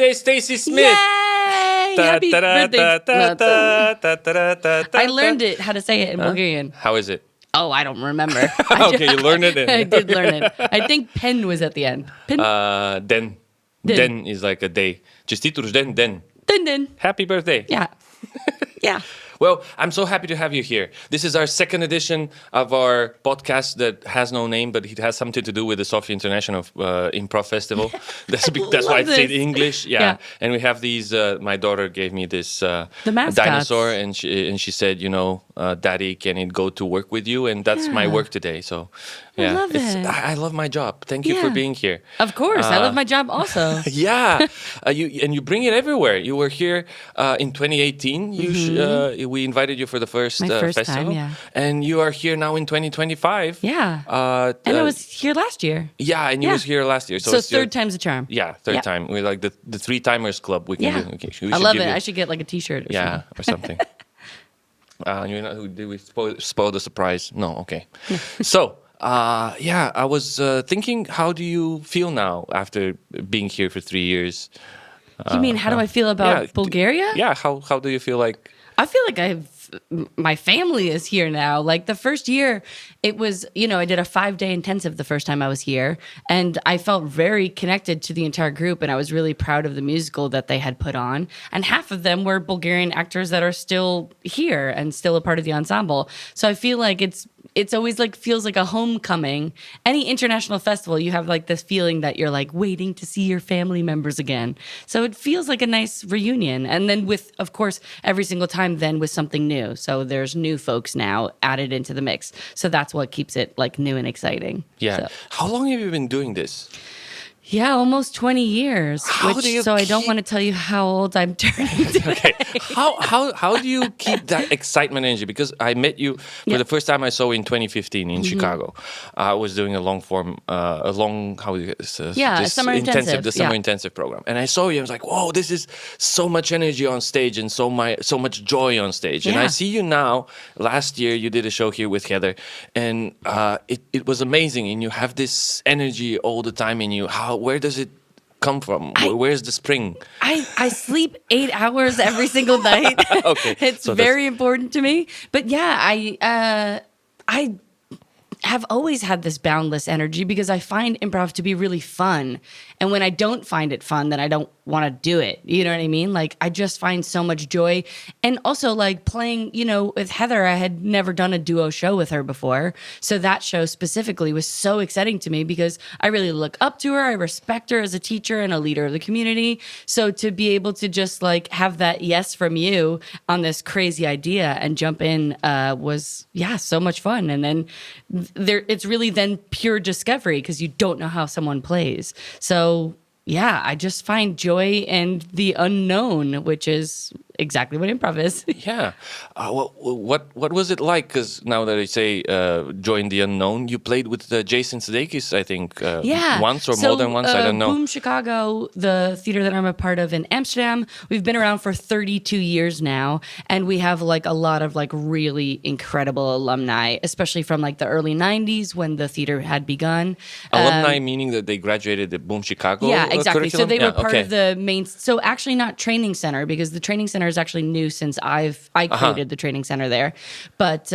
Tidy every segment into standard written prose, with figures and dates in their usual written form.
birthday, Stacey Smith! Yay! Happy birthday. I learned it, how to say it in Bulgarian. How is it? Oh, I don't remember. Okay, you learned it. I did learn it. I think pen was at the end. Pen? Den. Den is like a day. Честит рожден ден. Din. Happy birthday. Yeah. Yeah. Well, I'm so happy to have you here. This is our second edition of our podcast that has no name, but it has something to do with the Sofia International Improv Festival. That's why it's in English. Yeah. And we have these. My daughter gave me this dinosaur, and she said, Daddy, can it go to work with you? And that's my work today. So, yeah, I love it. I love my job. Thank you for being here. Of course, I love my job also. Yeah, you bring it everywhere. You were here in 2018. We invited you for the first festival, time, yeah. And you are here now in 2025. Yeah, and I was here last year. Yeah, and you was here last year. So third time's a charm. Yeah, third time. We're like the three timers club. We can do. Okay, I love it. I should get like a T-shirt. Or something. Did we spoil the surprise? No. Okay. So. I was thinking, how do you feel now after being here for 3 years? You mean, how do I feel about Bulgaria? Yeah, how do you feel like? I feel like my family is here now. Like the first year, it was, I did a 5-day intensive the first time I was here, and I felt very connected to the entire group, and I was really proud of the musical that they had put on. And half of them were Bulgarian actors that are still here and still a part of the ensemble. So I feel like it's always like feels like a homecoming. Any international festival, you have like this feeling that you're like waiting to see your family members again. So it feels like a nice reunion. And then with, of course, every single time then with something new. So there's new folks now added into the mix. So that's what keeps it like new and exciting. Yeah. So. How long have you been doing this? Yeah, almost 20 years. I don't want to tell you how old I'm turning today. Okay. How do you keep that excitement energy? Because I met you for the first time I saw you in 2015 in Chicago. I was doing a summer intensive. The summer intensive program. And I saw you, I was like, whoa, this is so much energy on stage and so much joy on stage. And I see you now. Last year you did a show here with Heather, and it was amazing. And you have this energy all the time in you. Where does it come from? Where's the spring? I sleep 8 hours every single night. Okay. It's very important to me. But yeah, I have always had this boundless energy because I find improv to be really fun. And when I don't find it fun, then I don't want to do it. You know what I mean? Like, I just find so much joy. And also, like, playing, with Heather, I had never done a duo show with her before. So that show specifically was so exciting to me because I really look up to her. I respect her as a teacher and a leader of the community. So to be able to just, like, have that yes from you on this crazy idea and jump in was, so much fun. And then it's really then pure discovery because you don't know how someone plays. So yeah, I just find joy in the unknown, which is exactly what improv is. Yeah. What was it like? Because now that I say joy in the unknown, you played with Jason Sudeikis, I think, once or more than once. I don't know. Boom Chicago, the theater that I'm a part of in Amsterdam, we've been around for 32 years now, and we have like a lot of like really incredible alumni, especially from like the early 90s when the theater had begun. Alumni meaning that they graduated at Boom Chicago? Yeah, exactly. Curriculum? So they were part of the main. So actually, not training center because the training center is actually new since I created the training center there, but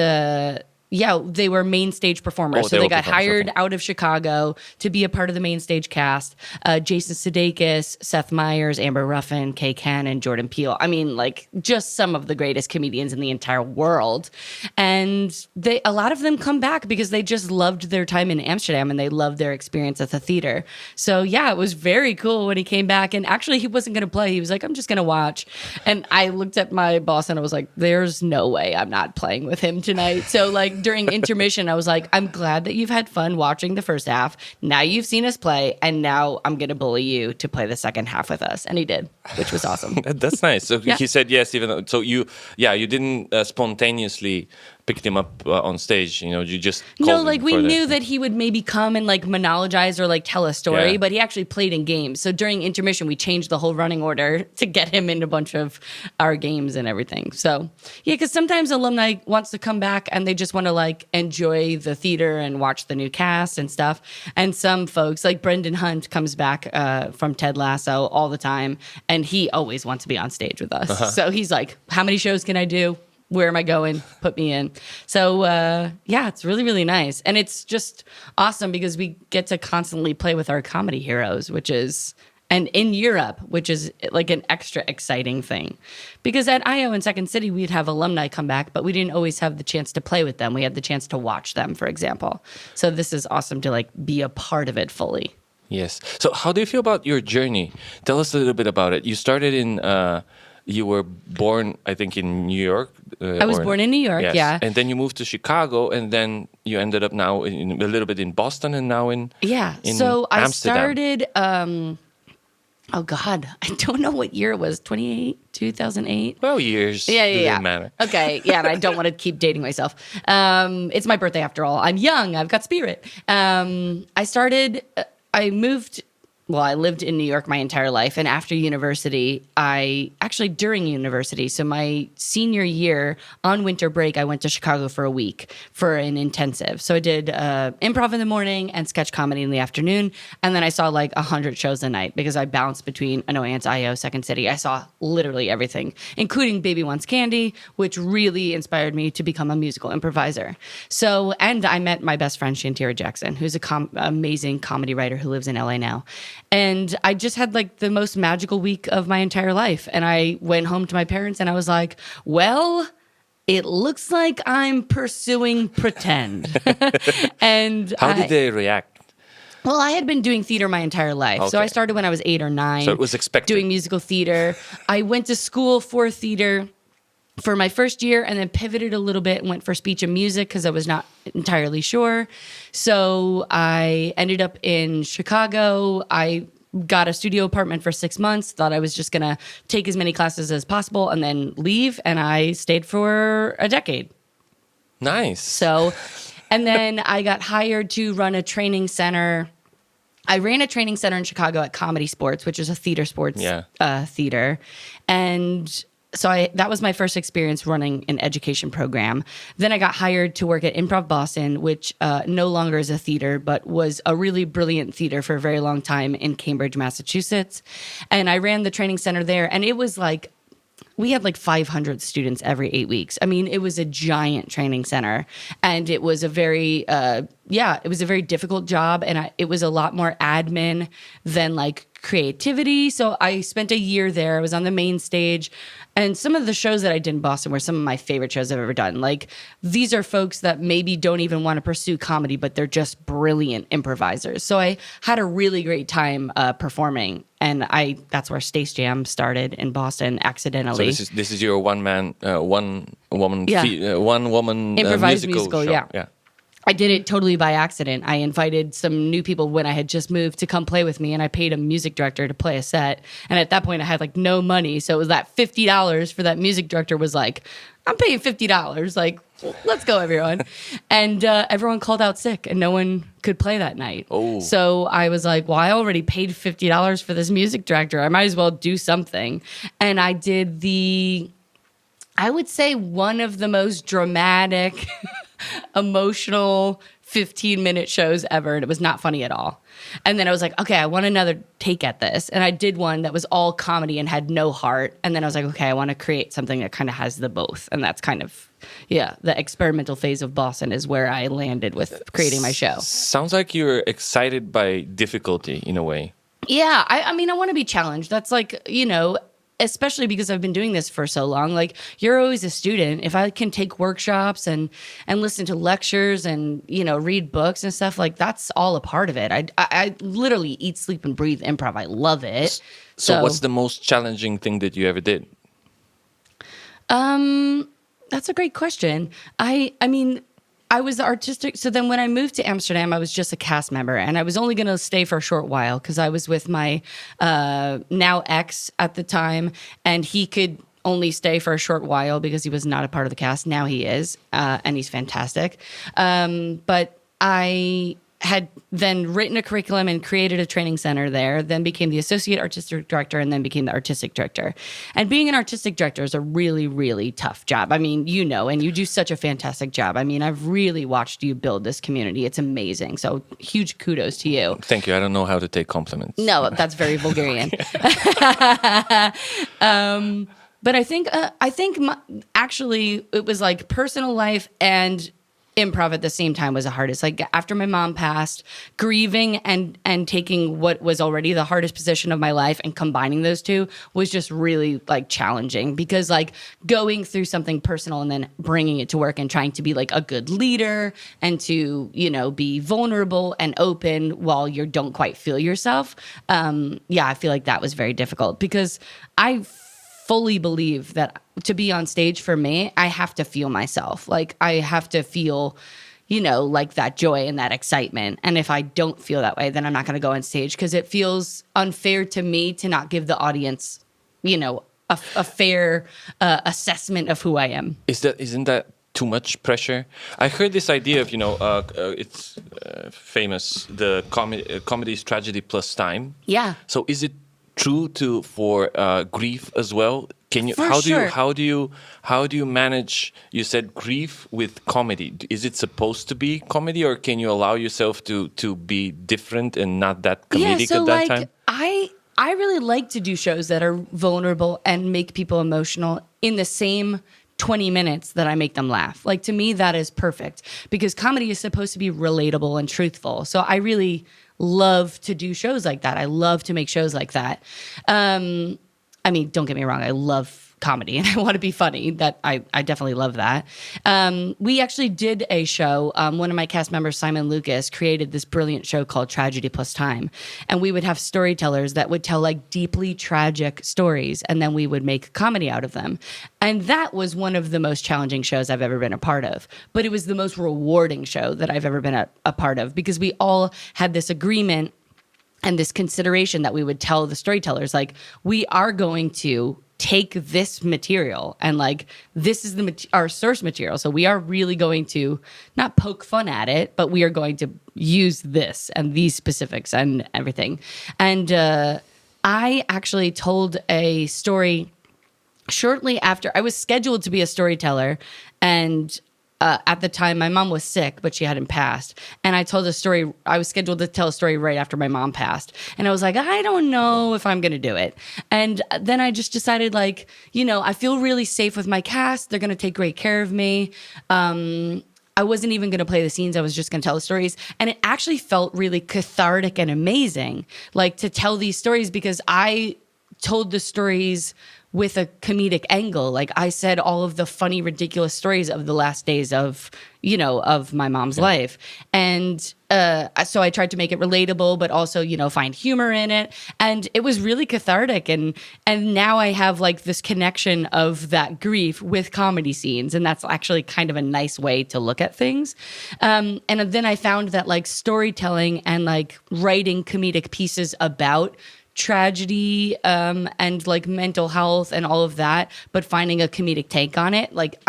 they were main stage performers. So they got hired out of Chicago to be a part of the main stage cast. Jason Sudeikis, Seth Meyers, Amber Ruffin, Kay Ken, and Jordan Peele. I mean, like, just some of the greatest comedians in the entire world. And a lot of them come back because they just loved their time in Amsterdam and they loved their experience at the theater. So yeah, it was very cool when he came back. And actually, he wasn't going to play. He was like, I'm just going to watch. And I looked at my boss and I was like, there's no way I'm not playing with him tonight. So like, during intermission, I was like, I'm glad that you've had fun watching the first half. Now you've seen us play, and now I'm going to bully you to play the second half with us. And he did, which was awesome. That's nice. So he said yes, even though, so you didn't spontaneously picked him up on stage? You know, you just no, like we knew that he would maybe come and like monologize or like tell a story, but he actually played in games. So during intermission, we changed the whole running order to get him in a bunch of our games and everything. So yeah, because sometimes alumni wants to come back and they just want to like enjoy the theater and watch the new cast and stuff. And some folks like Brendan Hunt comes back from Ted Lasso all the time, and he always wants to be on stage with us. So he's like, how many shows can I do? Where am I going? Put me in. So, yeah, it's really, really nice. And it's just awesome because we get to constantly play with our comedy heroes, and in Europe, which is like an extra exciting thing. Because at IO in Second City, we'd have alumni come back, but we didn't always have the chance to play with them. We had the chance to watch them, for example. So this is awesome to like be a part of it fully. Yes. So how do you feel about your journey? Tell us a little bit about it. You started in... you were born, I think, in New York. I was born in New York, yes. yeah. And then you moved to Chicago, and then you ended up now a little bit in Boston, and now in so I Amsterdam. started. Oh God, I don't know what year it was. 2008. Well, years. Yeah. Doesn't matter. Okay, yeah, and I don't want to keep dating myself. It's my birthday after all. I'm young. I've got spirit. I moved. Well, I lived in New York my entire life. And after university, during university, so my senior year on winter break, I went to Chicago for a week for an intensive. So I did improv in the morning and sketch comedy in the afternoon. And then I saw like 100 shows a night because I bounced between Annoyance, IO, Second City. I saw literally everything, including Baby Wants Candy, which really inspired me to become a musical improviser. So, and I met my best friend, Shantira Jackson, who's an amazing comedy writer who lives in LA now. And I just had like the most magical week of my entire life. And I went home to my parents and I was like, well, it looks like I'm pursuing pretend. And how did they react? Well, I had been doing theater my entire life. Okay. So I started when I was 8 or 9. So it was expected. Doing musical theater. I went to school for theater for my first year and then pivoted a little bit and went for speech and music because I was not entirely sure. So I ended up in Chicago. I got a studio apartment for 6 months, thought I was just going to take as many classes as possible and then leave. And I stayed for a decade. Nice. So, and then I got hired to run a training center. I ran a training center in Chicago at Comedy Sports, which is a theater sports theater. And so that was my first experience running an education program. Then I got hired to work at Improv Boston, which no longer is a theater, but was a really brilliant theater for a very long time in Cambridge, Massachusetts. And I ran the training center there. And it was like, we had like 500 students every 8 weeks. I mean, it was a giant training center. And it was a very, it was a very difficult job. And it was a lot more admin than like creativity. So I spent a year there. I was on the main stage. And some of the shows that I did in Boston were some of my favorite shows I've ever done. Like, these are folks that maybe don't even want to pursue comedy, but they're just brilliant improvisers. So I had a really great time performing. And that's where StaceJam started in Boston accidentally. So this is your one woman improvised musical show. Yeah. I did it totally by accident. I invited some new people when I had just moved to come play with me, and I paid a music director to play a set. And at that point, I had like no money, so it was that $50 for that music director was like, I'm paying $50. Like, let's go, everyone. And everyone called out sick, and no one could play that night. Oh. So I was like, well, I already paid $50 for this music director. I might as well do something. And I did I would say one of the most dramatic emotional 15-minute shows ever, and it was not funny at all. And then I was like, okay, I want another take at this. And I did one that was all comedy and had no heart. And then I was like, okay, I want to create something that kind of has the both. And that's kind of, the experimental phase of Boston is where I landed with creating my show. Sounds like you're excited by difficulty in a way. Yeah, I mean, I want to be challenged. That's like, especially because I've been doing this for so long, like, you're always a student. If I can take workshops and listen to lectures and, read books and stuff, like, that's all a part of it. I literally eat, sleep, and breathe improv. I love it. So what's the most challenging thing that you ever did? That's a great question. I mean, I was artistic. So then when I moved to Amsterdam, I was just a cast member, and I was only going to stay for a short while because I was with my now ex at the time, and he could only stay for a short while because he was not a part of the cast. Now he is, and he's fantastic. But I had then written a curriculum and created a training center there, then became the associate artistic director, and then became the artistic director. And being an artistic director is a really, really tough job. I mean, you know, and you do such a fantastic job. I mean, I've really watched you build this community. It's amazing. So huge kudos to you. Thank you. I don't know how to take compliments. No, that's very Bulgarian. But I think actually it was like personal life and improv at the same time was the hardest. Like after my mom passed, grieving and taking what was already the hardest position of my life and combining those two was just really like challenging, because like going through something personal and then bringing it to work and trying to be like a good leader and to, you know, be vulnerable and open while you don't quite feel yourself. I feel like that was very difficult, because I fully believe that to be on stage for me, I have to feel myself. Like I have to feel, you know, like that joy and that excitement. And if I don't feel that way, then I'm not going to go on stage, because it feels unfair to me to not give the audience, you know, a fair assessment of who I am. Isn't that too much pressure? I heard this idea of, you know, it's famous, the comedy is tragedy plus time. Yeah. So is it true for grief as well? Can you how do you manage, you said, grief with comedy? Is it supposed to be comedy, or can you allow yourself to be different and not that comedic at that time? I really like to do shows that are vulnerable and make people emotional in the same 20 minutes that I make them laugh. Like, to me, that is perfect, because comedy is supposed to be relatable and truthful. So I really love to do shows like that. I love to make shows like that. I mean, don't get me wrong, I love comedy and I want to be funny. That I definitely love that. We actually did a show. One of my cast members, Simon Lucas, created this brilliant show called Tragedy Plus Time. And we would have storytellers that would tell like deeply tragic stories, and then we would make comedy out of them. And that was one of the most challenging shows I've ever been a part of. But it was the most rewarding show that I've ever been a part of, because we all had this agreement and this consideration that we would tell the storytellers, like, we are going to take this material and like, this is our source material. So we are really going to not poke fun at it, but we are going to use this and these specifics and everything. And I actually told a story shortly after. I was scheduled to be a storyteller, and at the time, my mom was sick, but she hadn't passed. And I told a story. I was scheduled to tell a story right after my mom passed. And I was like, I don't know if I'm going to do it. And then I just decided, like, you know, I feel really safe with my cast. They're going to take great care of me. I wasn't even going to play the scenes. I was just going to tell the stories. And it actually felt really cathartic and amazing, like, to tell these stories, because I told the stories with a comedic angle. Like, I said all of the funny, ridiculous stories of the last days of, you know, of my mom's life. And so I tried to make it relatable, but also, you know, find humor in it. And it was really cathartic. And now I have like this connection of that grief with comedy scenes. And that's actually kind of a nice way to look at things. And then I found that like storytelling and like writing comedic pieces about tragedy and like mental health and all of that, but finding a comedic take on it, like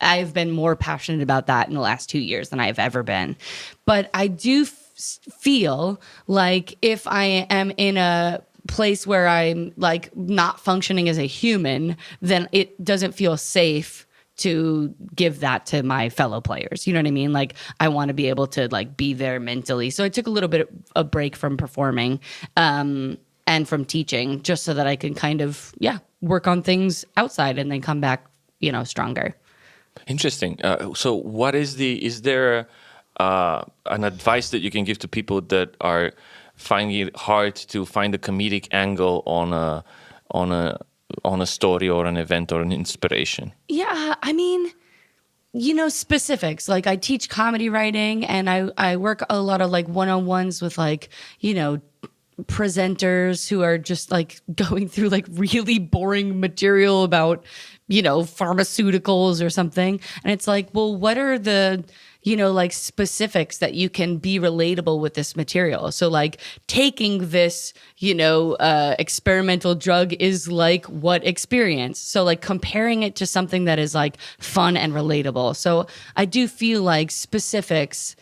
I've been more passionate about that in the last 2 years than I've ever been. But I do feel like if I am in a place where I'm like not functioning as a human, then it doesn't feel safe to give that to my fellow players. You know what I mean? Like, I want to be able to like be there mentally. So I took a little bit of a break from performing and from teaching, just so that I can kind of, work on things outside and then come back, you know, stronger. Interesting. So what is there an advice that you can give to people that are finding it hard to find a comedic angle on a story or an event or an inspiration? Yeah, I mean, you know, specifics. Like, I teach comedy writing, and I work a lot of like one-on-ones with like, you know, presenters who are just like going through like really boring material about, you know, pharmaceuticals or something. And it's like, well, what are the, like specifics that you can be relatable with this material. So like taking this, experimental drug is like what experience. So like comparing it to something that is like fun and relatable. So I do feel like specifics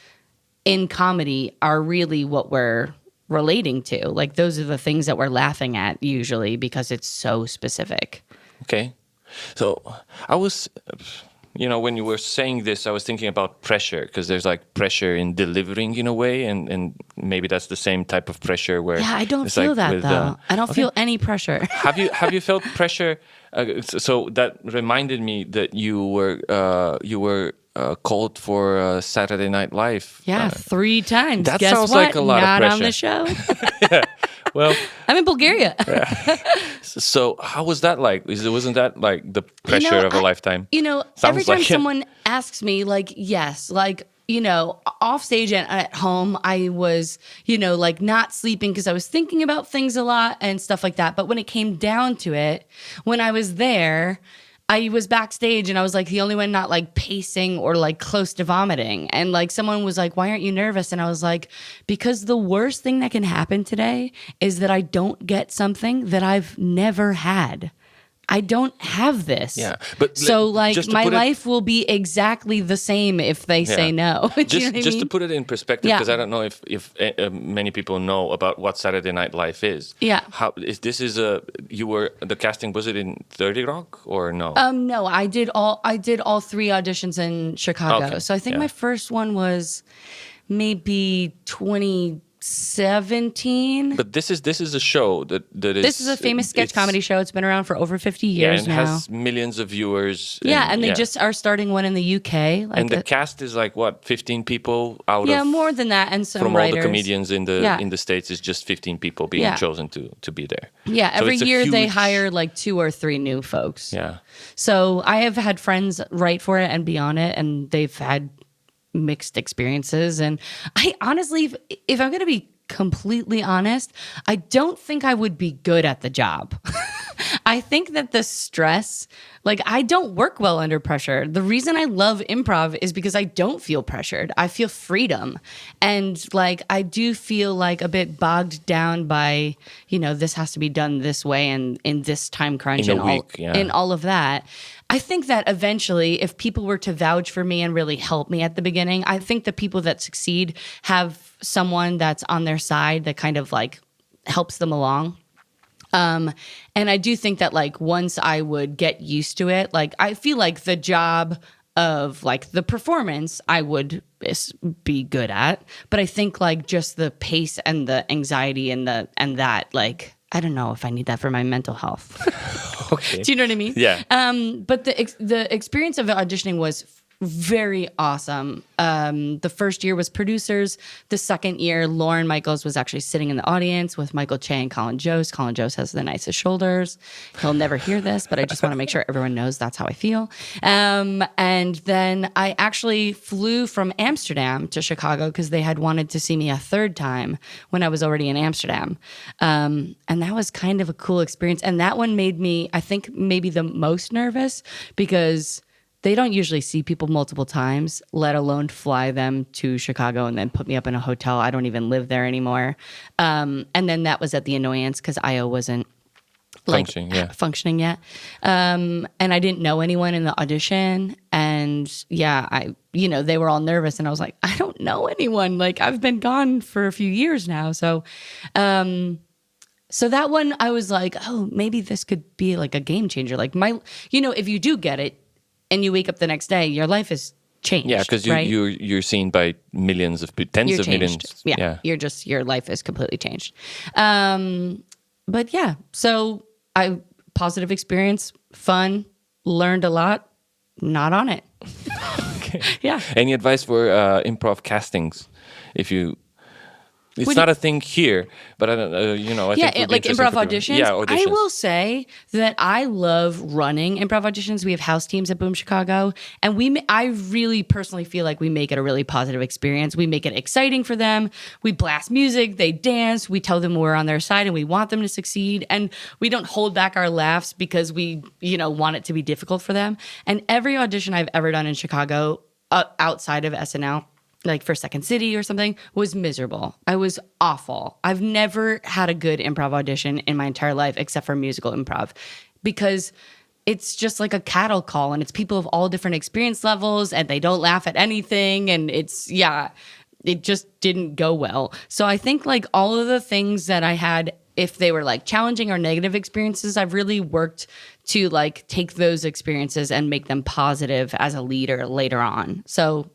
in comedy are really what we're relating to. Like those are the things that we're laughing at usually because it's so specific. Okay. So I was, when you were saying this, I was thinking about pressure, because there's like pressure in delivering in a way, and maybe that's the same type of pressure where I don't feel that though. I don't feel any pressure. Have you felt pressure? So that reminded me that you were called for Saturday Night Live. Yeah, 3 times. That Guess sounds what? like a lot Not of pressure. on the show. Yeah. Well, I'm in Bulgaria. So how was that like? Wasn't that like the pressure of a lifetime? Sounds Every time like someone asks me, like, yes, like, off stage and at home, I was, like not sleeping because I was thinking about things a lot and stuff like that. But when it came down to it, when I was there, I was backstage and I was like the only one not like pacing or like close to vomiting. And like someone was like, why aren't you nervous? And I was like, because the worst thing that can happen today is that I don't get something that I've never had. I don't have this. Yeah, but so like my life will be exactly the same if they say no. Just to put it in perspective, because I don't know if many people know about what Saturday Night Live is. Yeah. The casting, was it in 30 Rock or no? No, I did all 3 auditions in Chicago. Okay. So I think my first one was maybe 2017. But this is a show that is. This is a famous sketch comedy show. It's been around for over 50 years and now. Has millions of viewers. And they just are starting one in the UK. And the cast is like what, 15 people out of? Yeah, more than that, and some from writers. all the comedians in the States, is just 15 people being chosen to be there. Yeah, so every year they hire like 2 or 3 new folks. Yeah. So I have had friends write for it and be on it, and they've had mixed experiences. And I honestly, if I'm going to be completely honest, I don't think I would be good at the job. I think that the stress, like I don't work well under pressure. The reason I love improv is because I don't feel pressured. I feel freedom. And like I do feel like a bit bogged down by, this has to be done this way and in this time crunch and all of that. I think that eventually, if people were to vouch for me and really help me at the beginning, I think the people that succeed have someone that's on their side that kind of like helps them along. And I do think that like once I would get used to it, like I feel like the job of like the performance I would be good at, but I think like just the pace and the anxiety and that like I don't know if I need that for my mental health. Okay. Do you know what I mean? Yeah. But the experience of auditioning was very awesome. The first year was producers. The second year, Lauren Michaels was actually sitting in the audience with Michael Che and Colin Jost. Colin Jost has the nicest shoulders. He'll never hear this, but I just want to make sure everyone knows that's how I feel. And then I actually flew from Amsterdam to Chicago because they had wanted to see me a 3rd time when I was already in Amsterdam. And that was kind of a cool experience. And that one made me, I think, maybe the most nervous because they don't usually see people multiple times, let alone fly them to Chicago and then put me up in a hotel. I don't even live there anymore. And then that was at the annoyance because IO wasn't functioning yet. And I didn't know anyone in the audition. And they were all nervous. And I was like, I don't know anyone. Like I've been gone for a few years now. So that one I was like, oh, maybe this could be like a game changer. Like if you do get it, and you wake up the next day, your life is changed. Yeah, because you're seen by millions of tens of millions. Yeah, your life is completely changed. But yeah, so positive experience, fun, learned a lot. Not on it. Okay. Yeah. Any advice for improv castings? It's not a thing here, but I don't know. I think like improv auditions. Yeah, auditions. I will say that I love running improv auditions. We have house teams at Boom Chicago, and I really personally feel like we make it a really positive experience. We make it exciting for them. We blast music, they dance. We tell them we're on their side and we want them to succeed, and we don't hold back our laughs because we want it to be difficult for them. And every audition I've ever done in Chicago, outside of SNL, like for Second City or something, was miserable. I was awful. I've never had a good improv audition in my entire life except for musical improv, because it's just like a cattle call, and it's people of all different experience levels, and they don't laugh at anything, and it just didn't go well. So I think like all of the things that I had, if they were like challenging or negative experiences, I've really worked to like take those experiences and make them positive as a leader later on. So,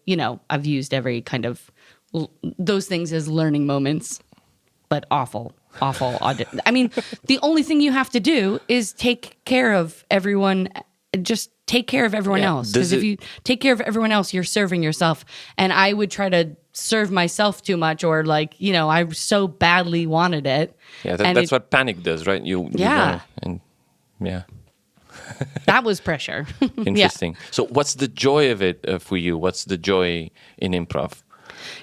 I've used every kind of those things as learning moments, but awful. I mean, the only thing you have to do is take care of everyone. Just take care of everyone else. Because if you take care of everyone else, you're serving yourself. And I would try to serve myself too much, or like, I so badly wanted it. Yeah, that's what panic does, right? That was pressure. Interesting. Yeah. So what's the joy of it for you? What's the joy in improv?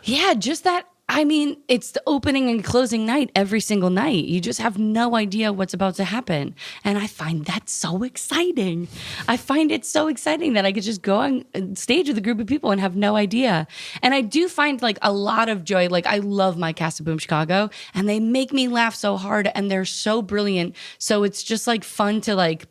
Yeah, just that. I mean, it's the opening and closing night every single night. You just have no idea what's about to happen. And I find that so exciting. I find it so exciting that I could just go on stage with a group of people and have no idea. And I do find like a lot of joy. Like I love my cast of Boom Chicago, and they make me laugh so hard, and they're so brilliant. So it's just like fun to like,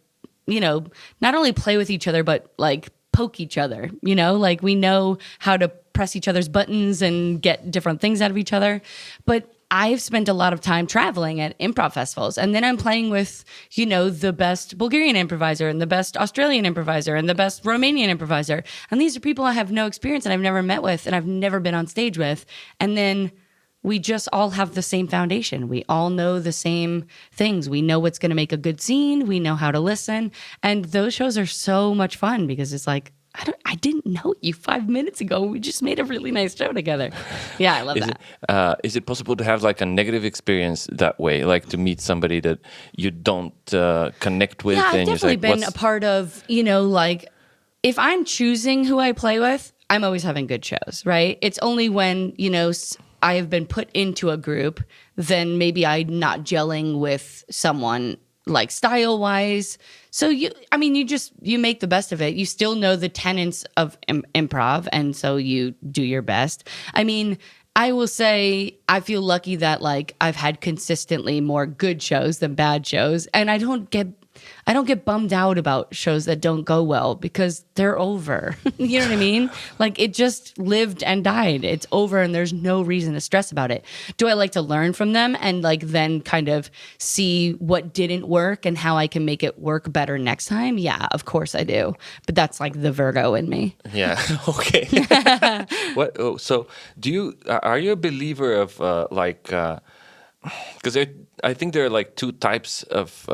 not only play with each other, but like poke each other, like we know how to press each other's buttons and get different things out of each other. But I've spent a lot of time traveling at improv festivals, and then I'm playing with, the best Bulgarian improviser and the best Australian improviser and the best Romanian improviser. And these are people I have no experience and I've never met with and I've never been on stage with. And then we just all have the same foundation. We all know the same things. We know what's going to make a good scene. We know how to listen. And those shows are so much fun because it's like, I didn't know you 5 minutes ago. We just made a really nice show together. Yeah, I love that. Is it possible to have like a negative experience that way, like to meet somebody that you don't connect with? Yeah, and I've definitely like, been a part of, like if I'm choosing who I play with, I'm always having good shows, right? It's only when, I have been put into a group, then maybe I'm not gelling with someone like style wise. So you make the best of it. You still know the tenets of improv. And so you do your best. I mean, I will say I feel lucky that like I've had consistently more good shows than bad shows. And I don't get bummed out about shows that don't go well because they're over. You know what I mean? Like it just lived and died. It's over and there's no reason to stress about it. Do I like to learn from them and like then kind of see what didn't work and how I can make it work better next time? Yeah, of course I do. But that's like the Virgo in me. Yeah. Okay. So are you a believer of because I think there are like two types of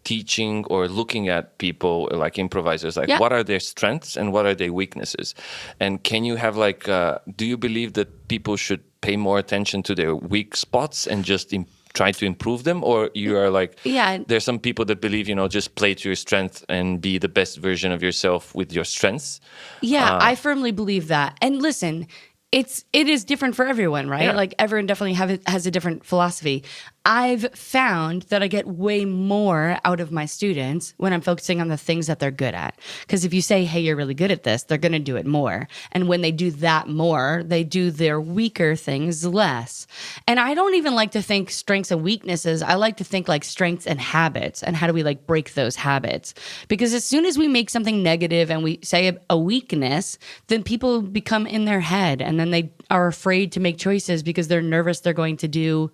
teaching or looking at people like improvisers, like what are their strengths and what are their weaknesses? And can you have like, do you believe that people should pay more attention to their weak spots and just try to improve them? Or you are like, there's some people that believe, just play to your strength and be the best version of yourself with your strengths. Yeah, I firmly believe that. And listen, it is different for everyone, right? Yeah. Like everyone definitely has a different philosophy. I've found that I get way more out of my students when I'm focusing on the things that they're good at. Because if you say, hey, you're really good at this, they're going to do it more. And when they do that more, they do their weaker things less. And I don't even like to think strengths and weaknesses. I like to think like strengths and habits. And how do we like break those habits? Because as soon as we make something negative and we say a weakness, then people become in their head. And then they are afraid to make choices because they're nervous they're going to do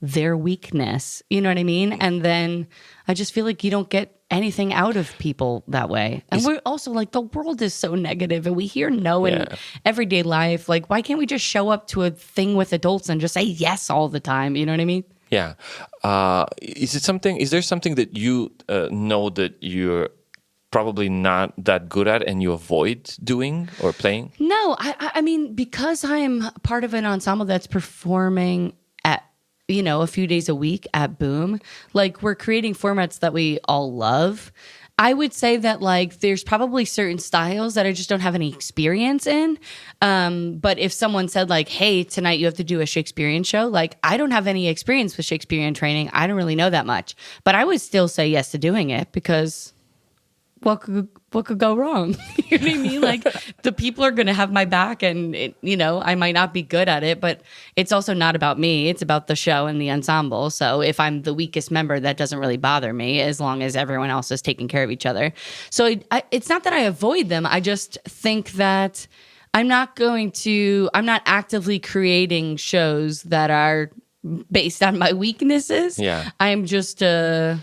their weakness. You know what I mean? And then I just feel like you don't get anything out of people that way. And we're also like, the world is so negative and we hear no in everyday life. Like, why can't we just show up to a thing with adults and just say yes all the time? You know what I mean? Yeah. Is there something that you know that you're probably not that good at and you avoid doing or playing? No, I mean, because I'm part of an ensemble that's performing at, a few days a week at Boom, like we're creating formats that we all love. I would say that like there's probably certain styles that I just don't have any experience in. But if someone said like, hey, tonight you have to do a Shakespearean show, like I don't have any experience with Shakespearean training. I don't really know that much, but I would still say yes to doing it because what could go wrong? You know what I mean? Like the people are going to have my back, and I might not be good at it, but it's also not about me. It's about the show and the ensemble. So if I'm the weakest member, that doesn't really bother me as long as everyone else is taking care of each other. So it's not that I avoid them. I just think that I'm not actively creating shows that are based on my weaknesses. Yeah. I'm just, doing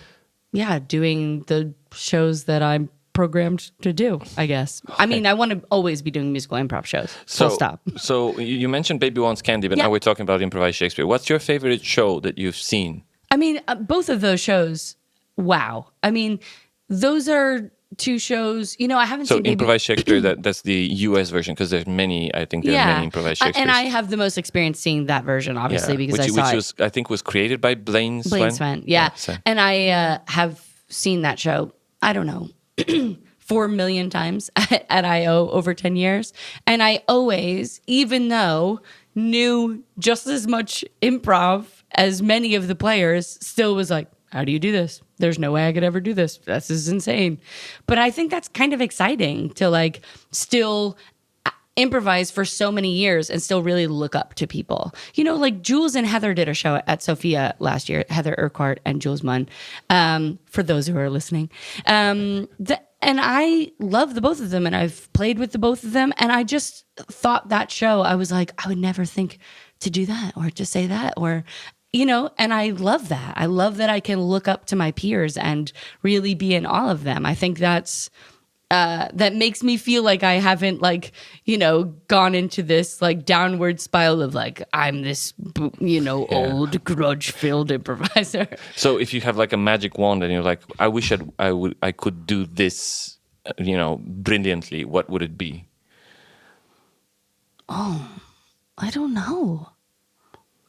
the shows that I'm programmed to do, I guess. I mean, I want to always be doing musical improv shows. Full stop. So you mentioned Baby Wants Candy, but Yeah. now we're talking about improvised Shakespeare. What's your favorite show that you've seen? I mean, both of those shows, wow. I mean, those are two shows, I haven't So seen improvised Shakespeare, that's the US version, because there's many, I think there are many improvised Shakespeare. And I have the most experience seeing that version, obviously, because I saw it. I think was created by Blaine Swen. Yeah. And I have seen that show, I don't know, 4 million times at I.O. over 10 years. And I always, even though knew just as much improv as many of the players, still was like, how do you do this? There's no way I could ever do this. This is insane. But I think that's kind of exciting to like still improvise for so many years and still really look up to people. Like Jules and Heather did a show at Sofia last year, Heather Urquhart and Jules Munn, for those who are listening. And I love the both of them, and I've played with the both of them. And I just thought that show, I was like, I would never think to do that or to say that or... and I love that. I love that I can look up to my peers and really be in awe of them. I think that makes me feel like I haven't gone into this like downward spiral of like, I'm this, old grudge-filled improviser. So if you have like a magic wand and you're like, I wish I could do this, brilliantly, what would it be? Oh, I don't know.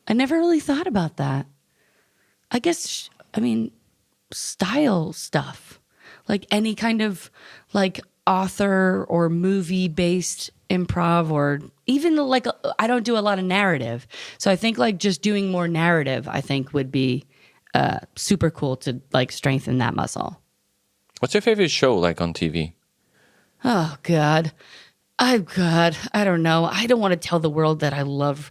I never really thought about that. I guess, style stuff. Like any kind of like author or movie-based improv, or even like, I don't do a lot of narrative. So I think like just doing more narrative, I think would be super cool to like strengthen that muscle. What's your favorite show like on TV? Oh, God. I don't know. I don't want to tell the world that I love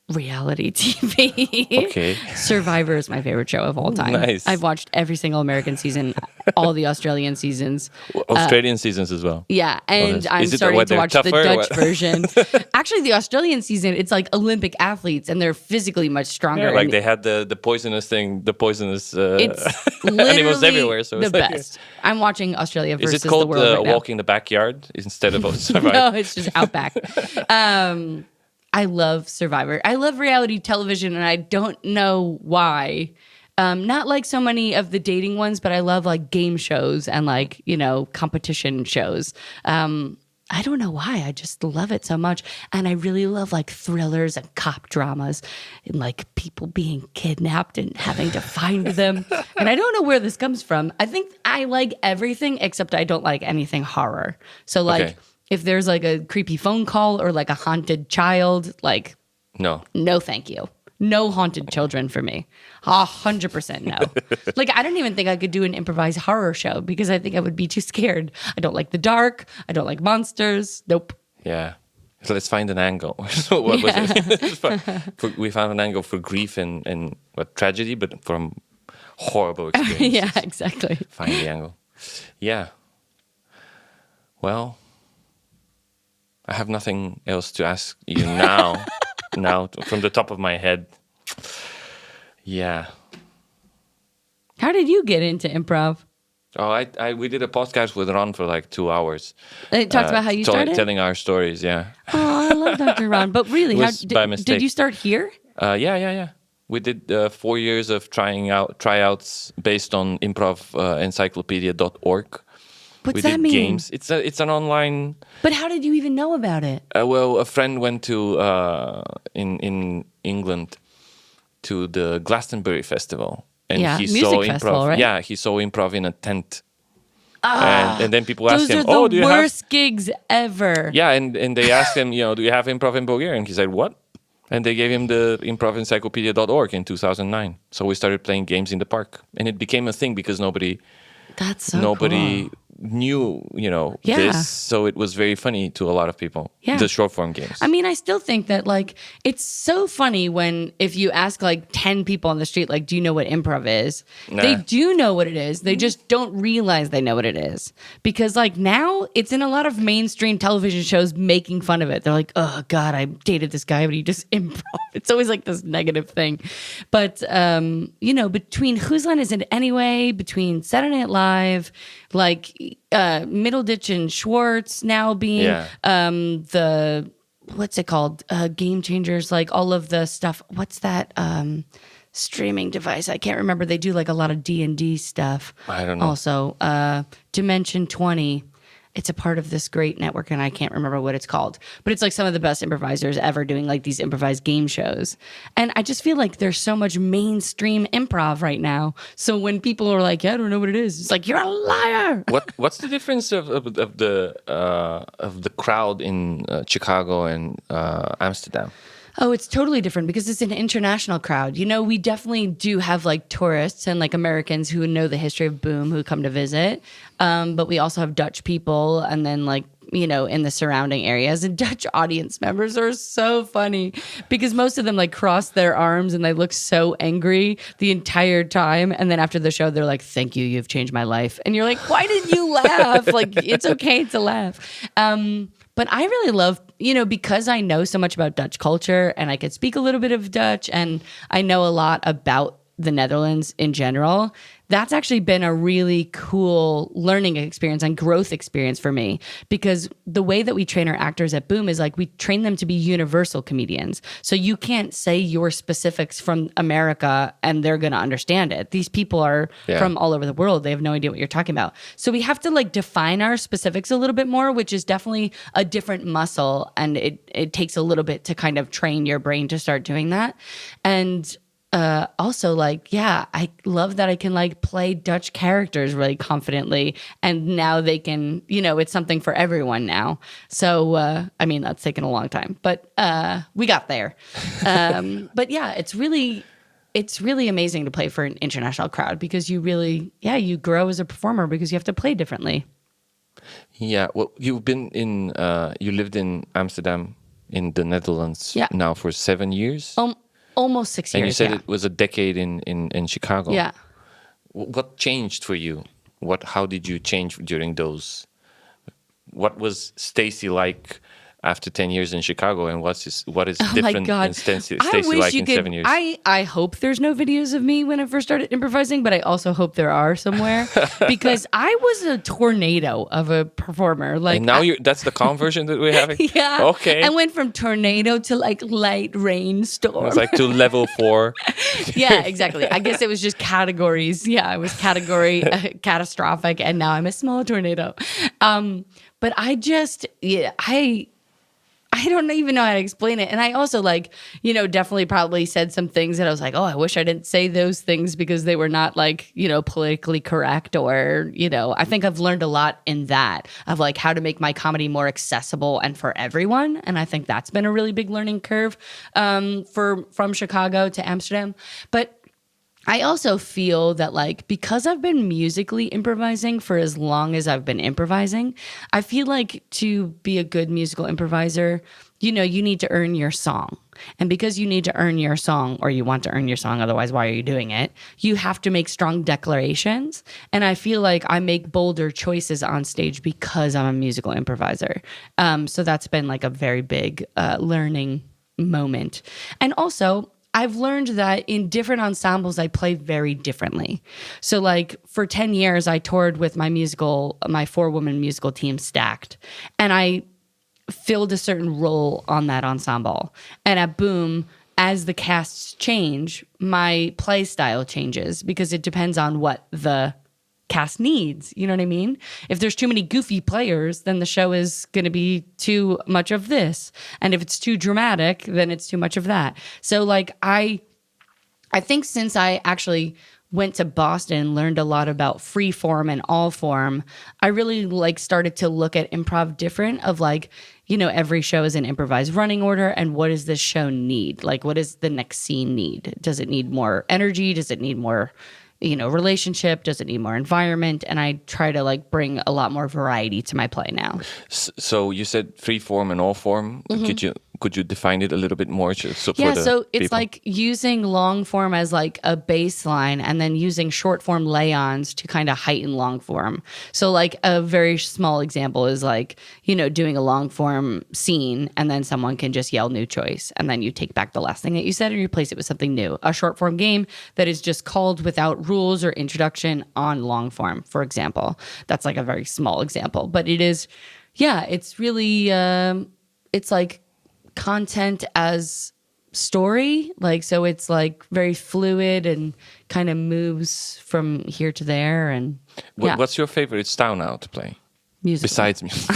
reality TV. Okay. Survivor is my favorite show of all time. Nice. I've watched every single American season, all the Australian seasons. Australian seasons as well. Yeah, and I'm starting to watch the Dutch version. Actually, the Australian season, it's like Olympic athletes, and they're physically much stronger. Yeah, like they had the poisonous thing, the poisonous it's animals everywhere. So the it's like, best. I'm watching Australia versus is it called the world right now. Walking the Backyard instead of Survivor? No, it's just Outback. I love Survivor. I love reality television, and I don't know why. Not like so many of the dating ones, but I love like game shows and like, competition shows. I don't know why. I just love it so much. And I really love like thrillers and cop dramas and like people being kidnapped and having to find them. And I don't know where this comes from. I think I like everything except I don't like anything horror. So like... Okay. If there's like a creepy phone call or like a haunted child, like, no, thank you. No haunted children for me. 100% no. Like, I don't even think I could do an improvised horror show because I think I would be too scared. I don't like the dark. I don't like monsters. Nope. Yeah. So let's find an angle. So what was it? We found an angle for grief and tragedy, but from horrible experiences. Yeah, exactly. Find the angle. Yeah. Well... I have nothing else to ask you now. From the top of my head. Yeah. How did you get into improv? Oh, we did a podcast with Ron for like 2 hours. It talked about how you started? Telling our stories, yeah. Oh, I love Dr. Ron. But really, by mistake. Did you start here? Yeah. We did 4 years of tryouts based on improv-encyclopedia.org. What's that mean? Games. It's an online. But how did you even know about it? Well, a friend went to in England to the Glastonbury Festival, and he saw improv. Festival, right? Yeah, he saw improv in a tent. And then people asked him, "Those are do the you worst gigs ever." Yeah, and they asked him, do you have improv in Bulgaria? And he said, what? And they gave him the improvencyclopedia.org in 2009. So we started playing games in the park, and it became a thing because nobody That's so nobody cool. knew, this. So it was very funny to a lot of people. Yeah. The short form games. I mean, I still think that like it's so funny if you ask like 10 people on the street, like, do you know what improv is? Nah. They do know what it is. They just don't realize they know what it is. Because like now it's in a lot of mainstream television shows making fun of it. They're like, oh God, I dated this guy, but he just improv. It's always like this negative thing. But, between Whose Line Is It Anyway, between Saturday Night Live, like Middleditch and Schwartz now being the what's it called, Game Changers, like all of the stuff. What's that streaming device? I can't remember. They do like a lot of D&D stuff. I don't know. Also Dimension 20. It's a part of this great network, and I can't remember what it's called. But it's like some of the best improvisers ever doing like these improvised game shows. And I just feel like there's so much mainstream improv right now. So when people are like, yeah, I don't know what it is, it's like, you're a liar. What's the difference of the crowd in Chicago and Amsterdam? Oh, it's totally different because it's an international crowd. We definitely do have like tourists and like Americans who know the history of Boom who come to visit. But we also have Dutch people and then like, in the surrounding areas. And Dutch audience members are so funny because most of them like cross their arms and they look so angry the entire time. And then after the show, they're like, thank you, you've changed my life. And you're like, why did you laugh? Like, it's okay to laugh. But I really love, because I know so much about Dutch culture and I could speak a little bit of Dutch and I know a lot about the Netherlands in general. That's actually been a really cool learning experience and growth experience for me because the way that we train our actors at Boom is like we train them to be universal comedians. So you can't say your specifics from America and they're going to understand it. These people are from all over the world. They have no idea what you're talking about. So we have to like define our specifics a little bit more, which is definitely a different muscle. And it takes a little bit to kind of train your brain to start doing that. And also like, I love that I can like play Dutch characters really confidently and now they can, it's something for everyone now. So, I mean, that's taken a long time, but, we got there. But yeah, it's really amazing to play for an international crowd because you really, you grow as a performer because you have to play differently. Yeah. Well, you've been you lived in Amsterdam in the Netherlands now for 7 years. Almost 6 years. And you said it was a decade in Chicago. Yeah. What changed for you? How did you change during those? What was Stacey like after 10 years in Chicago, and what is different than Stacey like in 7 years? I hope there's no videos of me when I first started improvising, but I also hope there are somewhere because I was a tornado of a performer. Like, and now that's the calm version that we're having? Yeah. Okay. I went from tornado to like light rainstorm. It was like to level 4. Yeah, exactly. I guess it was just categories. Yeah, I was category catastrophic, and now I'm a small tornado. But I don't even know how to explain it. And I also definitely probably said some things that I was like, oh, I wish I didn't say those things because they were not politically correct or, I think I've learned a lot in that of like how to make my comedy more accessible and for everyone. And I think that's been a really big learning curve from Chicago to Amsterdam. But I also feel that because I've been musically improvising for as long as I've been improvising, I feel like to be a good musical improviser, you need to earn your song. And because you need to earn your song, or you want to earn your song, otherwise why are you doing it? You have to make strong declarations. And I feel like I make bolder choices on stage because I'm a musical improviser. So that's been a very big learning moment. And also, I've learned that in different ensembles, I play very differently. So for 10 years, I toured with my 4-woman musical team, Stacked. And I filled a certain role on that ensemble. And at Boom, as the casts change, my play style changes because it depends on what the cast needs. You know what I mean? If there's too many goofy players, then the show is going to be too much of this. And if it's too dramatic, then it's too much of that. So I think since I actually went to Boston and learned a lot about free form and all form, I really started to look at improv different of every show is an improvised running order, and what does this show need? What does the next scene need? Does it need more energy? Does it need more relationship? Does it need more environment? And I try to like bring a lot more variety to my play now. So you said free form and all form. Could you define it a little bit more? So it's like using long form as like a baseline and then using short form lay-ons to kind of heighten long form. So like a very small example is like, doing a long form scene and then someone can just yell new choice and then you take back the last thing that you said and replace it with something new. A short form game that is just called without rules or introduction on long form, for example. That's like a very small example, but it is, it's really, it's like content as story, like, so it's like very fluid and kind of moves from here to there. And what's your favorite style now to play? Musical. Besides music.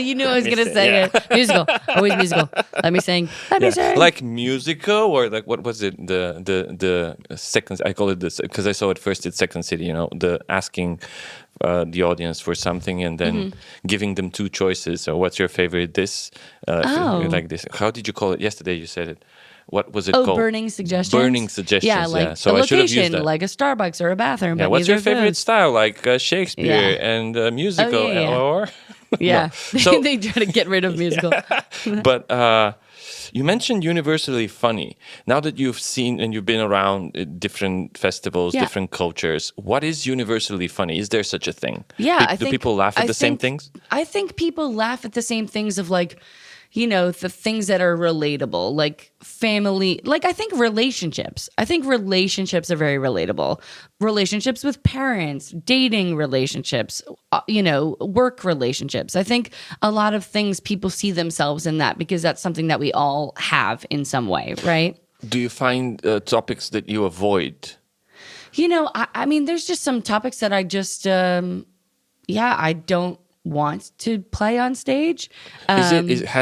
You knew I was going to say it. Musical. Always musical. Let me sing. Like musical, or like, what was it? The second, I call it this because I saw it first at Second City, the asking the audience for something and then giving them two choices. So what's your favorite like this? How did you call it? Yesterday you said it. What was it called? Burning suggestions. Burning suggestions. Yeah, like So a I should have used location, that. like a Starbucks or a bathroom. Yeah, But what's your favorite good. style? Like Shakespeare and musical, or yeah. No. So they try to get rid of musical. But you mentioned universally funny. Now that you've seen and you've been around different festivals, different cultures, what is universally funny? Is there such a thing? Yeah, do people laugh at the same things? I think people laugh at the same things of like, the things that are relatable, like family, like I think relationships are very relatable. Relationships with parents, dating relationships, work relationships. I think a lot of things people see themselves in that because that's something that we all have in some way, right? Do you find topics that you avoid? I mean, there's just some topics that I just, I don't want to play on stage. Has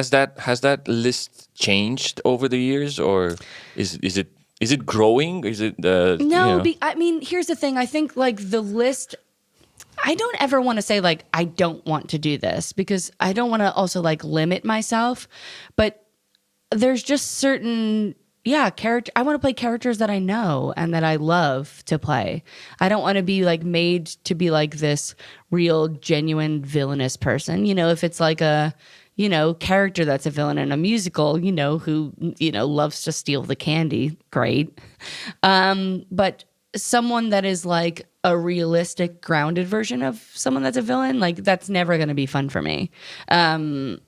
that list changed over the years, or is it growing? Is it no? I mean, here's the thing. I think like the list. I don't ever want to say like I don't want to do this because I don't want to also like limit myself. But there's just certain character. I want to play characters that I know and that I love to play. I don't want to be like made to be like this real, genuine villainous person. If it's like a, character that's a villain in a musical, who, loves to steal the candy, great. But someone that is like a realistic, grounded version of someone that's a villain, like that's never going to be fun for me. And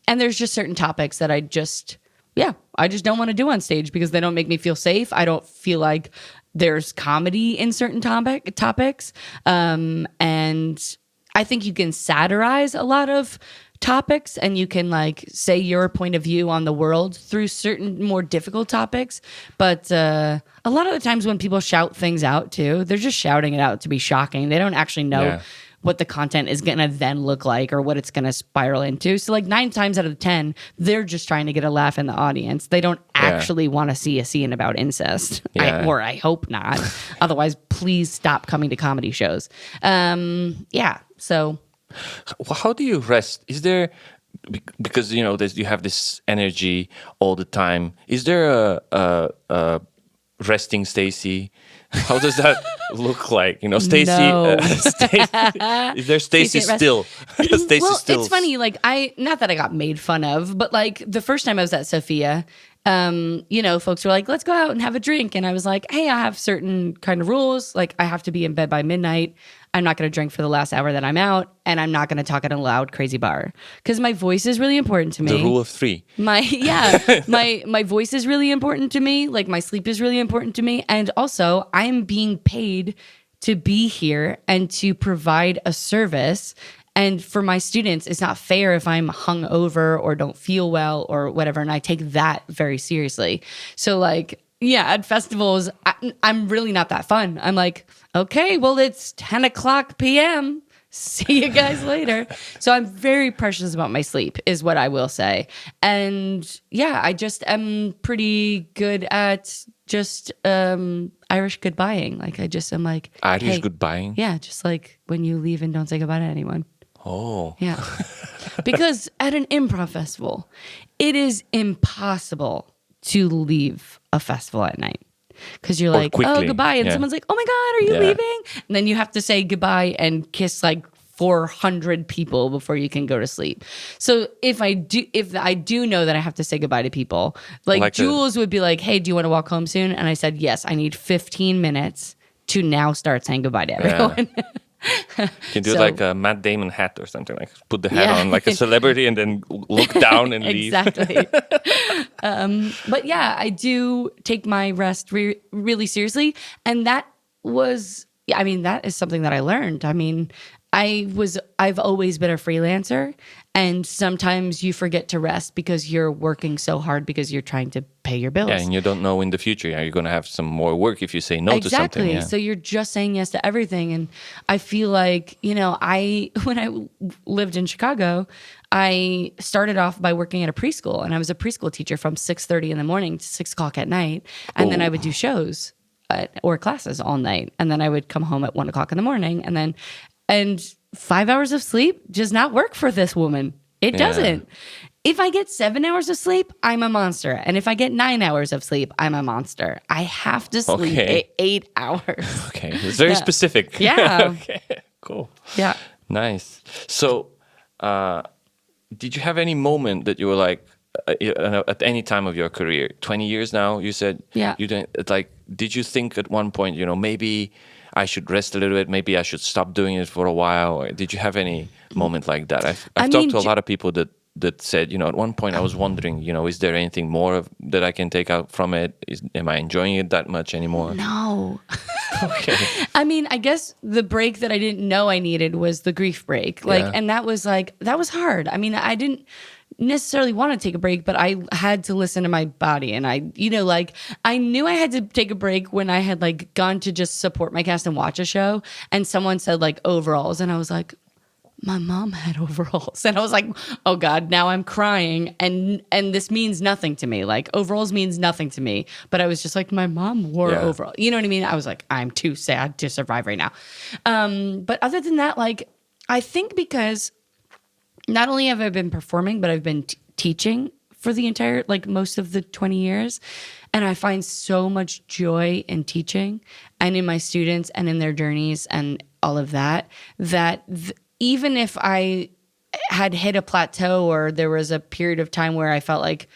there's just certain topics that I just don't want to do on stage because they don't make me feel safe. I don't feel like there's comedy in certain topics. And I think you can satirize a lot of topics and you can like say your point of view on the world through certain more difficult topics. But a lot of the times when people shout things out too, they're just shouting it out to be shocking. They don't actually know what the content is going to then look like or what it's going to spiral into. So like 9 times out of 10, they're just trying to get a laugh in the audience. They don't actually want to see a scene about incest. Or I hope not. Otherwise, please stop coming to comedy shows. So how do you rest? Is there, because you have this energy all the time, is there a resting Stacey? How does that look like? Stacey. No. Is there Stacey still? Stacey still. It's funny. Like not that I got made fun of, but like the first time I was at Sofia, folks were like, "Let's go out and have a drink," and I was like, "Hey, I have certain kind of rules. Like I have to be in bed by midnight. I'm not going to drink for the last hour that I'm out, and I'm not going to talk at a loud, crazy bar because my voice is really important to me. The rule of 3. My voice is really important to me. Like my sleep is really important to me, and also I'm being paid to be here and to provide a service. And for my students, it's not fair if I'm hungover or don't feel well or whatever, and I take that very seriously. So like. Yeah, at festivals, I'm really not that fun. I'm like, okay, well, it's 10 o'clock p.m. See you guys later. So I'm very precious about my sleep, is what I will say. And I just am pretty good at just Irish goodbying. Like am like Irish goodbying? Yeah, just like when you leave and don't say goodbye to anyone. Oh. Yeah. Because at an improv festival, it is impossible to leave a festival at night. because you're Or like, quickly, oh, goodbye. And yeah. someone's like, oh my God, are you Yeah. leaving? And then you have to say goodbye and kiss like 400 people before you can go to sleep. So if I do know that I have to say goodbye to people, like Jules would be like, hey, do you want to walk home soon? And I said, yes, I need 15 minutes to now start saying goodbye to everyone. Yeah. You can do like a Matt Damon hat or something, like put the hat on like a celebrity and then look down and leave. Exactly. But yeah, I do take my rest really seriously. And that was, I mean, that is something that I learned. I mean, I've always been a freelancer, and sometimes you forget to rest because you're working so hard because you're trying to pay your bills. Yeah, and you don't know in the future, are you going to have some more work if you say no to something? Exactly. Yeah. So you're just saying yes to everything. And I feel like, when I lived in Chicago, I started off by working at a preschool, and I was a preschool teacher from 6:30 in the morning to 6 o'clock at night. And then I would do shows or classes all night. And then I would come home at 1 o'clock in the morning, and 5 hours of sleep does not work for this woman. It doesn't. If I get 7 hours of sleep, I'm a monster. And if I get 9 hours of sleep, I'm a monster. I have to sleep 8 hours. Okay. It's very specific. Yeah. Okay. Cool. Yeah. Nice. So, did you have any moment that you were like, at any time of your career, 20 years now, you said, Yeah. you didn't, like, did you think at one point, maybe I should rest a little bit, maybe I should stop doing it for a while? Or did you have any moment like that? I've talked to a lot of people that said, at one point I was wondering, is there anything more that I can take out from it? Am I enjoying it that much anymore? No. Okay. I mean, I guess the break that I didn't know I needed was the grief break. And that was hard. I mean, I didn't necessarily want to take a break, but I had to listen to my body. And I knew I had to take a break when I had like gone to just support my cast and watch a show. And someone said like overalls. And I was like, my mom had overalls. And I was like, oh God, now I'm crying. And this means nothing to me. Like overalls means nothing to me. But I was just like, my mom wore overalls. You know what I mean? I was like, I'm too sad to survive right now. But other than that, like, I think because not only have I been performing, but I've been teaching for the entire, like most of the 20 years. And I find so much joy in teaching and in my students and in their journeys and all of that, even if I had hit a plateau or there was a period of time where I felt like,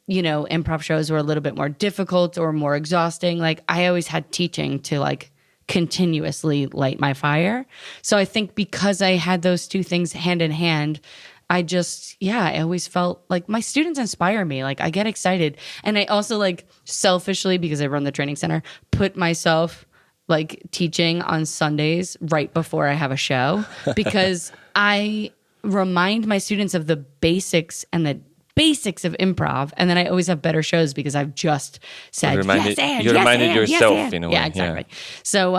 improv shows were a little bit more difficult or more exhausting, like I always had teaching to like continuously light my fire. So I think because I had those two things hand in hand, I always felt like my students inspire me. Like I get excited. And I also like selfishly, because I run the training center, put myself like teaching on Sundays right before I have a show because I remind my students of the basics of improv, and then I always have better shows because I've just said you reminded yourself in a way. Yeah, exactly. Yeah. So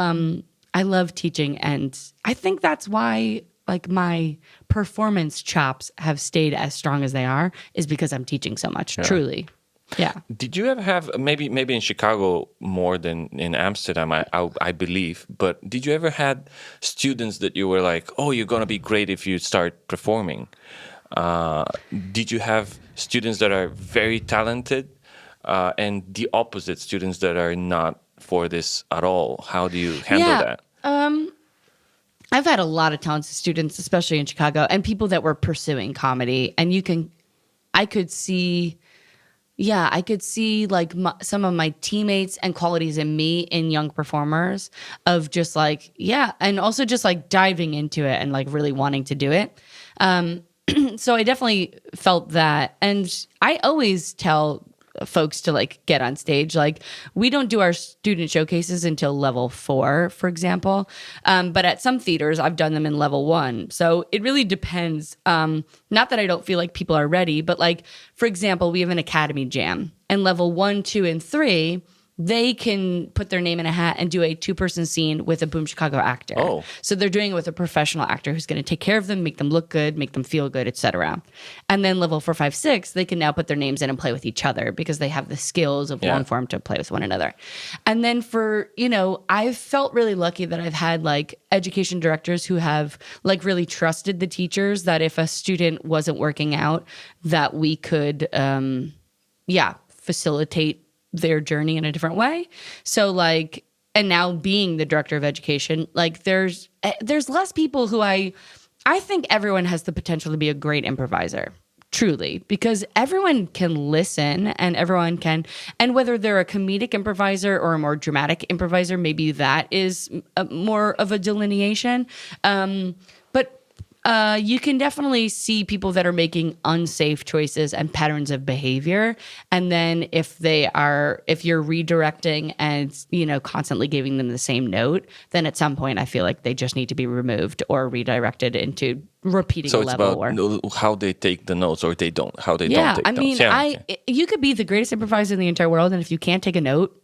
I love teaching, and I think that's why like my performance chops have stayed as strong as they are is because I'm teaching so much. Truly. Yeah. Did you ever have maybe in Chicago more than in Amsterdam? I believe. But did you ever had students that you were like, oh, you're gonna be great if you start performing? Did you have students that are very talented, and the opposite, students that are not for this at all? How do you handle that? I've had a lot of talented students, especially in Chicago, and people that were pursuing comedy, and I could see like some of my teammates and qualities in me in young performers of just like, and also just like diving into it and like really wanting to do it. So I definitely felt that. And I always tell folks to like get on stage. Like we don't do our student showcases until level 4, for example. But at some theaters, I've done them in level 1. So it really depends. Not that I don't feel like people are ready, but like, for example, we have an academy jam, and level 1, 2, and 3, they can put their name in a hat and do a 2-person scene with a Boom Chicago actor. Oh. So they're doing it with a professional actor who's going to take care of them, make them look good, make them feel good, etc. And then level 4, 5, 6, they can now put their names in and play with each other because they have the skills of long form to play with one another. And then for, I've felt really lucky that I've had like education directors who have like really trusted the teachers that if a student wasn't working out, that we could, facilitate their journey in a different way. So like, and now being the director of education, like there's less people who I think everyone has the potential to be a great improviser. Truly, because everyone can listen and everyone can, and whether they're a comedic improviser or a more dramatic improviser, maybe that is more of a delineation. But you can definitely see people that are making unsafe choices and patterns of behavior. And then if you're redirecting and, constantly giving them the same note, then at some point I feel like they just need to be removed or redirected into repeating a level. So it's about how they take the notes or they don't, how they don't take notes. You could be the greatest improviser in the entire world, and if you can't take a note,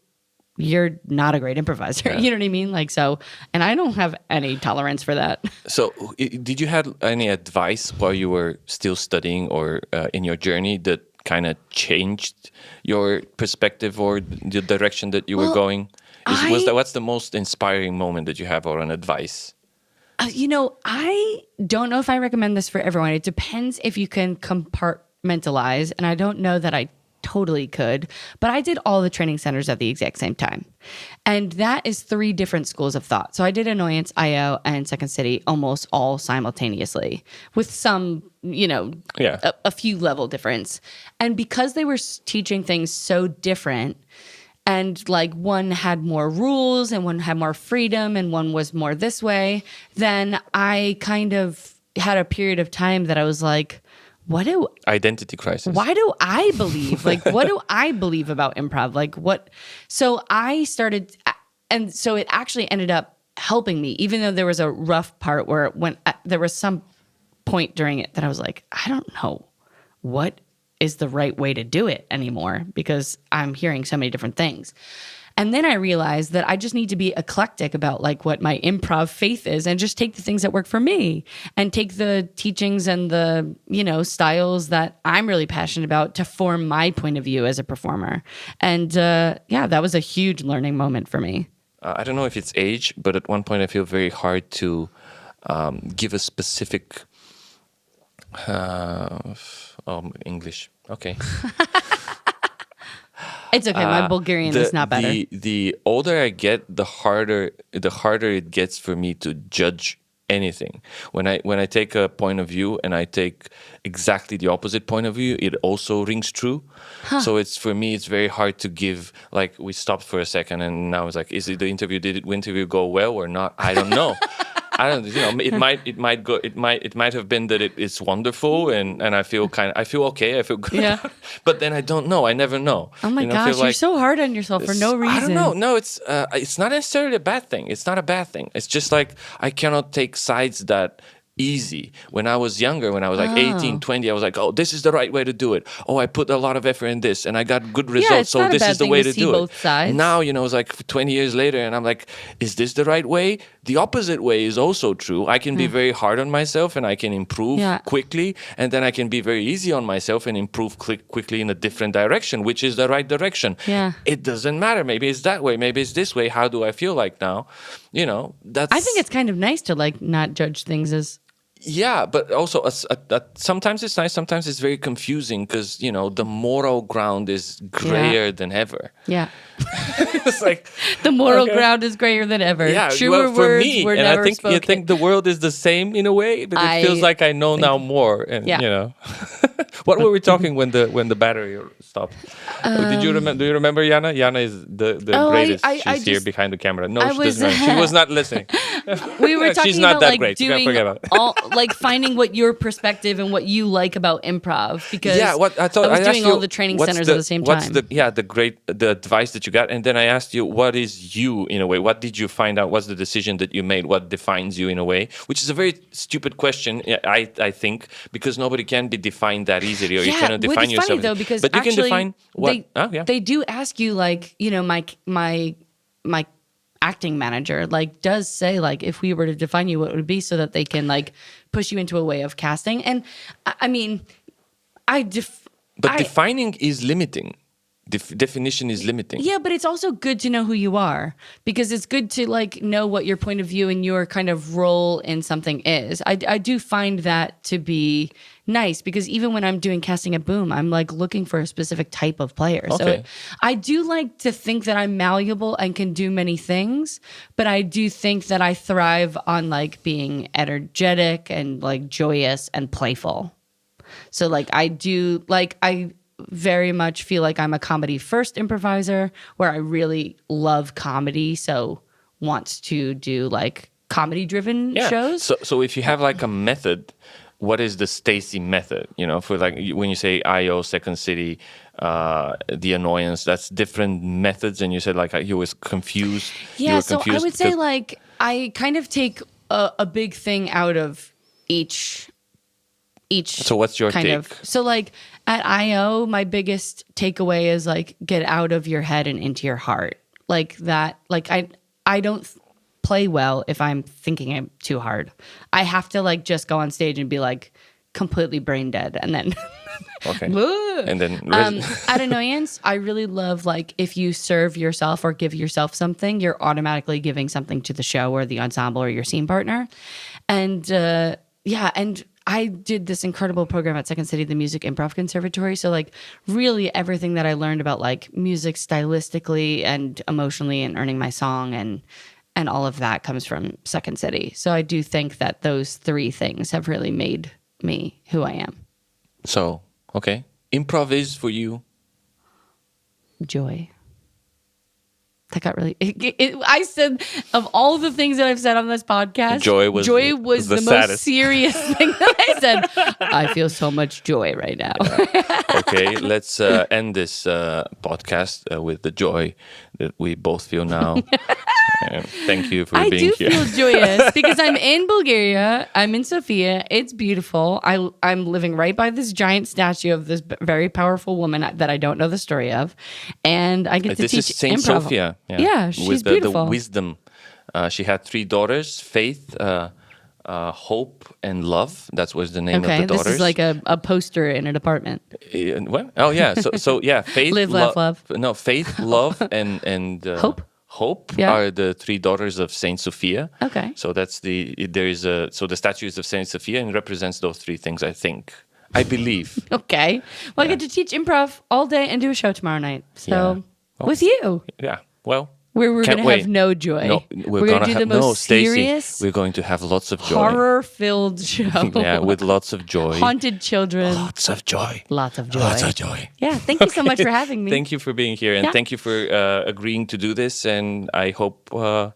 you're not a great improviser. Yeah. You know what I mean? Like, so, and I don't have any tolerance for that. So did you have any advice while you were still studying or in your journey that kind of changed your perspective or the direction that you were going? What's the most inspiring moment that you have or an advice? I don't know if I recommend this for everyone. It depends if you can compartmentalize, and I don't know that I totally could, but I did all the training centers at the exact same time. And that is 3 different schools of thought. So I did Annoyance, IO, and Second City almost all simultaneously with some, a few level difference. And because they were teaching things so different, and like one had more rules and one had more freedom and one was more this way, then I kind of had a period of time that I was like, identity crisis. Why do I believe? Like, what do I believe about improv? Like, what? So I started, and so it actually ended up helping me, even though there was a rough part where there was some point during it that I was like, I don't know what is the right way to do it anymore because I'm hearing so many different things. And then I realized that I just need to be eclectic about like what my improv faith is and just take the things that work for me and take the teachings and the, styles that I'm really passionate about to form my point of view as a performer. And that was a huge learning moment for me. I don't know if it's age, but at one point I feel very hard to give a specific English. Okay. It's okay. My Bulgarian is not better. The older I get, the harder it gets for me to judge anything. When I take a point of view and I take exactly the opposite point of view, it also rings true. Huh. So for me, it's very hard to give. Like we stopped for a second, and now it's like, did the interview go well or not? I don't know. I don't, it might have been that it's wonderful and I feel okay, I feel good. Yeah. But then I don't know. I never know. Oh my gosh, you're so hard on yourself for no reason. I don't know. No, it's not necessarily a bad thing. It's not a bad thing. It's just like I cannot take sides that easy. When I was younger, when I was like 18, 20, I was like, oh, this is the right way to do it. Oh, I put a lot of effort in this and I got good results, so this is the way to do it. Sides. Now, it's like 20 years later and I'm like, is this the right way? The opposite way is also true. I can be very hard on myself and I can improve quickly, and then I can be very easy on myself and improve quickly in a different direction, which is the right direction. Yeah. It doesn't matter. Maybe it's that way. Maybe it's this way. How do I feel like now? I think it's kind of nice to like not judge things as... Yeah, but also sometimes it's nice, sometimes it's very confusing because, the moral ground is grayer than ever. Yeah. It's like... The moral ground is grayer than ever. Yeah, Truer for words me, were and never I think spoken. you think the world is the same in a way, but it feels like I know now more. And, What were we talking when the battery stopped? Do you remember Jana? Jana is the greatest. She's here behind the camera. No, she doesn't remember. She was not listening. We were talking She's not about that like great. doing like finding what your perspective and what you like about improv, because I was doing all the training centers at the same time. The advice that you got, and then I asked you, what is you in a way? What did you find out? What's the decision that you made? What defines you in a way? Which is a very stupid question, I think, because nobody can be defined that easily, or you cannot define yourself. Funny though, because but you actually, can define what they do ask you, like, my acting manager does say, like, if we were to define you, what would it be, so that they can like push you into a way of casting. And I mean, defining is limiting. definition is limiting. Yeah, but it's also good to know who you are, because it's good to like know what your point of view and your kind of role in something is. I do find that to be nice, because even when I'm doing casting at Boom, I'm like looking for a specific type of player. Okay. So I do like to think that I'm malleable and can do many things, but I do think that I thrive on like being energetic and like joyous and playful. So like I very much feel like I'm a comedy first improviser, where I really love comedy, so wants to do like comedy driven shows. So if you have like a method, what is the Stacey method? You know, for like when you say IO, Second City, The Annoyance, that's different methods. And you said like you was confused. Yeah, so I would say like I kind of take a big thing out of each. So what's your take? So like at IO, my biggest takeaway is like get out of your head and into your heart. Like that. Like I don't play well if I'm thinking too hard. I have to like just go on stage and be like completely brain dead, and then okay. And then at Annoyance, I really love like if you serve yourself or give yourself something, you're automatically giving something to the show or the ensemble or your scene partner. And and I did this incredible program at Second City, the Music Improv Conservatory. So like really everything that I learned about like music stylistically and emotionally and earning my song and all of that comes from Second City. So I do think that those three things have really made me who I am. So, okay. Improv is for you? Joy. That got really... I said, of all the things that I've said on this podcast, joy was the most serious thing that I said. I feel so much joy right now. Yeah. Okay, let's end this podcast with the joy that we both feel now. Thank you for being here. I do feel joyous because I'm in Bulgaria. I'm in Sofia. It's beautiful. I'm living right by this giant statue of this very powerful woman that I don't know the story of. And I get to teach This is Saint improv. Sofia. Yeah, she's with beautiful. The wisdom. She had 3 daughters, Faith, Hope, and Love. That was the name of the daughters. This is like a poster in an apartment. What? Oh, yeah. So yeah, Faith, Live, laugh, love. No, Faith, Love, and Hope are the 3 daughters of Saint Sophia. Okay. So that's the statue is of Saint Sophia and represents those 3 things, I believe. Okay. Well, I get to teach improv all day and do a show tomorrow night. So with you. Yeah. Well, we're going to have no joy. No, we're going to do the most serious. We're going to have lots of joy. Horror-filled show. Yeah, with lots of joy. Haunted children. Lots of joy. Lots of joy. Lots of joy. Yeah, thank you so much for having me. Thank you for being here, and thank you for agreeing to do this. And I hope, I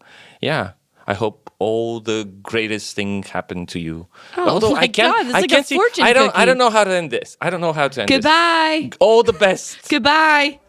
hope all the greatest thing happened to you. Oh, although I can't, God, it's like a fortune cookie. I don't know how to end this. I don't know how to end this. Goodbye. All the best. Goodbye.